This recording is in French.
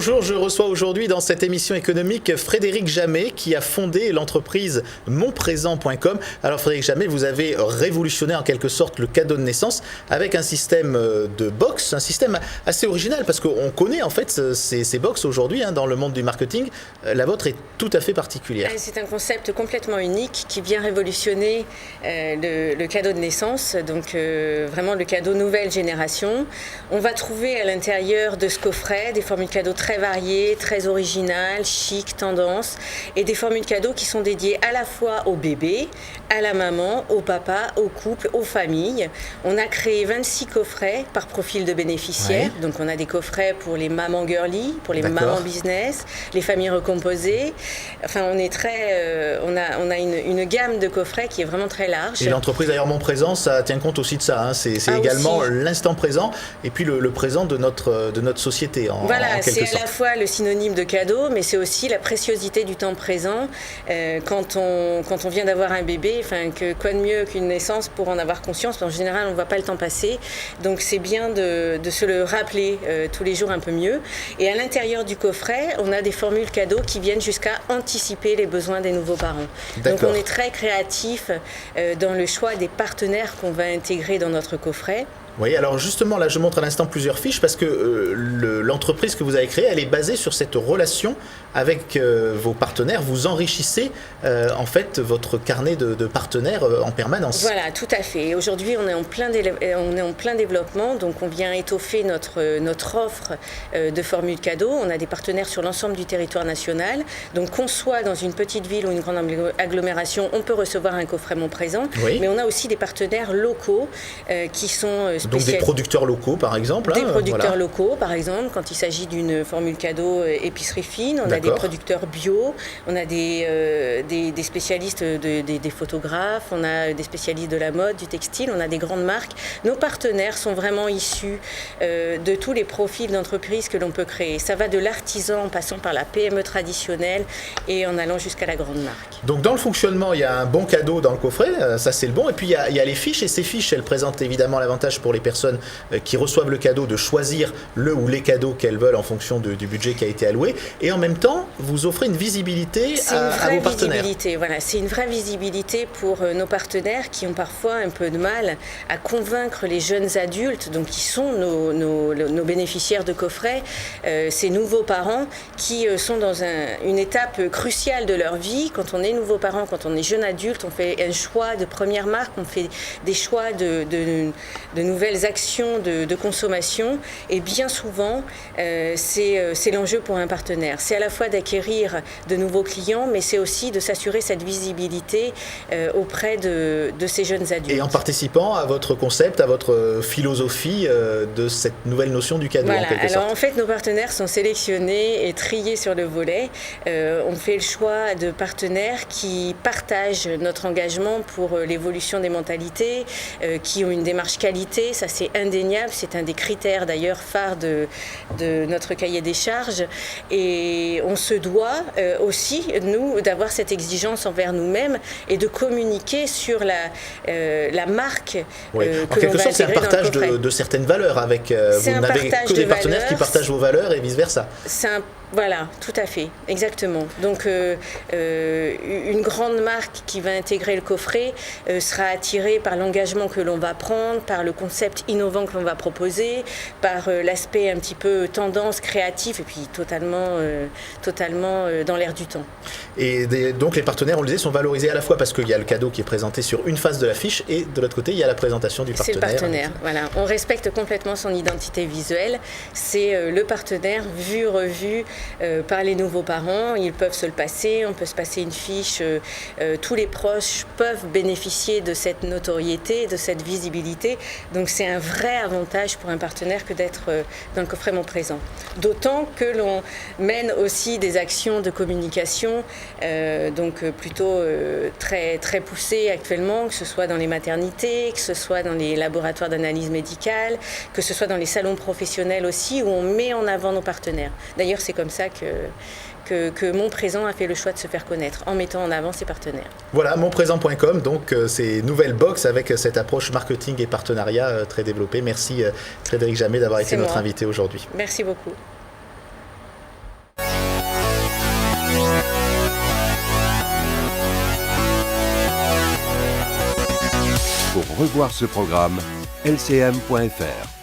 Bonjour, je reçois aujourd'hui dans cette émission économique Frédéric Jamet qui a fondé l'entreprise monprésent.com. Alors Frédéric Jamet, vous avez révolutionné en quelque sorte le cadeau de naissance avec un système de box, un système assez original parce qu'on connaît en fait ces box aujourd'hui dans le monde du marketing. La vôtre est tout à fait particulière. C'est un concept complètement unique qui vient révolutionner le cadeau de naissance, donc vraiment le cadeau nouvelle génération. On va trouver à l'intérieur de ce coffret des formules cadeaux très variées, très originales, chic, tendance, et des formules cadeaux qui sont dédiées à la fois au bébé, à la maman, au papa, au couple, aux familles. On a créé 26 coffrets par profil de bénéficiaire. Oui. Donc on a des coffrets pour les mamans girly, pour les mamans business, les familles recomposées. Enfin, on est on a une gamme de coffrets qui est vraiment très large. Et l'entreprise d'ailleurs Mon Présent, ça tient compte aussi de ça. C'est également aussi l'instant présent et puis le présent de notre société. Voilà, c'est à la fois le synonyme de cadeau, mais c'est aussi la préciosité du temps présent. Quand on vient d'avoir un bébé, quoi de mieux qu'une naissance pour en avoir conscience? En général, on ne voit pas le temps passer. Donc c'est bien de se le rappeler tous les jours un peu mieux. Et à l'intérieur du coffret, on a des formules cadeaux qui viennent jusqu'à anticiper les besoins des nouveaux parents. Donc on est très créatif dans le choix des partenaires qu'on va intégrer dans notre coffret. Oui, alors justement, là, je montre à l'instant plusieurs fiches parce que l'entreprise que vous avez créée, elle est basée sur cette relation avec vos partenaires. Vous enrichissez en fait votre carnet de partenaires en permanence. Voilà, tout à fait. Aujourd'hui, on est en plein développement, donc on vient étoffer notre offre de formules cadeaux. On a des partenaires sur l'ensemble du territoire national. Donc qu'on soit dans une petite ville ou une grande agglomération, on peut recevoir un coffret Mon Présent. Oui. Mais on a aussi des partenaires locaux qui sont donc des producteurs locaux, par exemple. Des producteurs locaux, par exemple, quand il s'agit d'une formule cadeau épicerie fine. On a des producteurs bio, on a des spécialistes, des photographes, on a des spécialistes de la mode, du textile, on a des grandes marques. Nos partenaires sont vraiment issus de tous les profils d'entreprise que l'on peut créer. Ça va de l'artisan en passant par la PME traditionnelle et en allant jusqu'à la grande marque. Donc dans le fonctionnement, il y a un bon cadeau dans le coffret, ça c'est le bon. Et puis il y a les fiches, et ces fiches, elles présentent évidemment l'avantage pour les personnes qui reçoivent le cadeau de choisir le ou les cadeaux qu'elles veulent en fonction du budget qui a été alloué. Et en même temps, vous offrez une visibilité à vos partenaires. C'est une vraie visibilité pour nos partenaires qui ont parfois un peu de mal à convaincre les jeunes adultes, donc qui sont nos bénéficiaires de coffrets, ces nouveaux parents qui sont dans une étape cruciale de leur vie. Quand on est nouveau parent, quand on est jeune adulte, on fait un choix de première marque, on fait des choix de nouvelles actions de consommation, et bien souvent c'est l'enjeu pour un partenaire. C'est à la fois d'acquérir de nouveaux clients, mais c'est aussi de s'assurer cette visibilité auprès de ces jeunes adultes. Et en participant à votre concept, à votre philosophie de cette nouvelle notion du cadeau, voilà. En quelque sorte. Alors en fait, nos partenaires sont sélectionnés et triés sur le volet. On fait le choix de partenaires qui partagent notre engagement pour l'évolution des mentalités, qui ont une démarche qualité. Ça, c'est indéniable. C'est un des critères d'ailleurs phares de notre cahier des charges. Et on se doit aussi, nous, d'avoir cette exigence envers nous-mêmes et de communiquer sur la marque que l'on va intégrer dans le coffret. En quelque sorte, c'est un partage de certaines valeurs. Vous n'avez que des partenaires qui partagent vos valeurs et vice-versa. Voilà, tout à fait, exactement. Donc une grande marque qui va intégrer le coffret sera attirée par l'engagement que l'on va prendre, par le concept innovant que l'on va proposer, par l'aspect un petit peu tendance, créatif, et puis totalement dans l'air du temps. Et donc les partenaires, on le disait, sont valorisés à la fois parce qu'il y a le cadeau qui est présenté sur une face de la fiche, et de l'autre côté, il y a la présentation du partenaire. C'est le partenaire, voilà. On respecte complètement son identité visuelle. C'est le partenaire vu, revu, par les nouveaux parents. Ils peuvent se le passer, on peut se passer une fiche. Tous les proches peuvent bénéficier de cette notoriété, de cette visibilité. Donc c'est un vrai avantage pour un partenaire que d'être dans le coffret Mon Présent. D'autant que l'on mène aussi des actions de communication, donc plutôt très, très poussées actuellement, que ce soit dans les maternités, que ce soit dans les laboratoires d'analyse médicale, que ce soit dans les salons professionnels aussi, où on met en avant nos partenaires. D'ailleurs, c'est comme ça que Mon Présent a fait le choix de se faire connaître en mettant en avant ses partenaires. Voilà, monprésent.com, donc ces nouvelles box avec cette approche marketing et partenariat très développée. Merci Frédéric Jamet d'avoir été notre invité aujourd'hui. Merci beaucoup. Pour revoir ce programme, lcm.fr.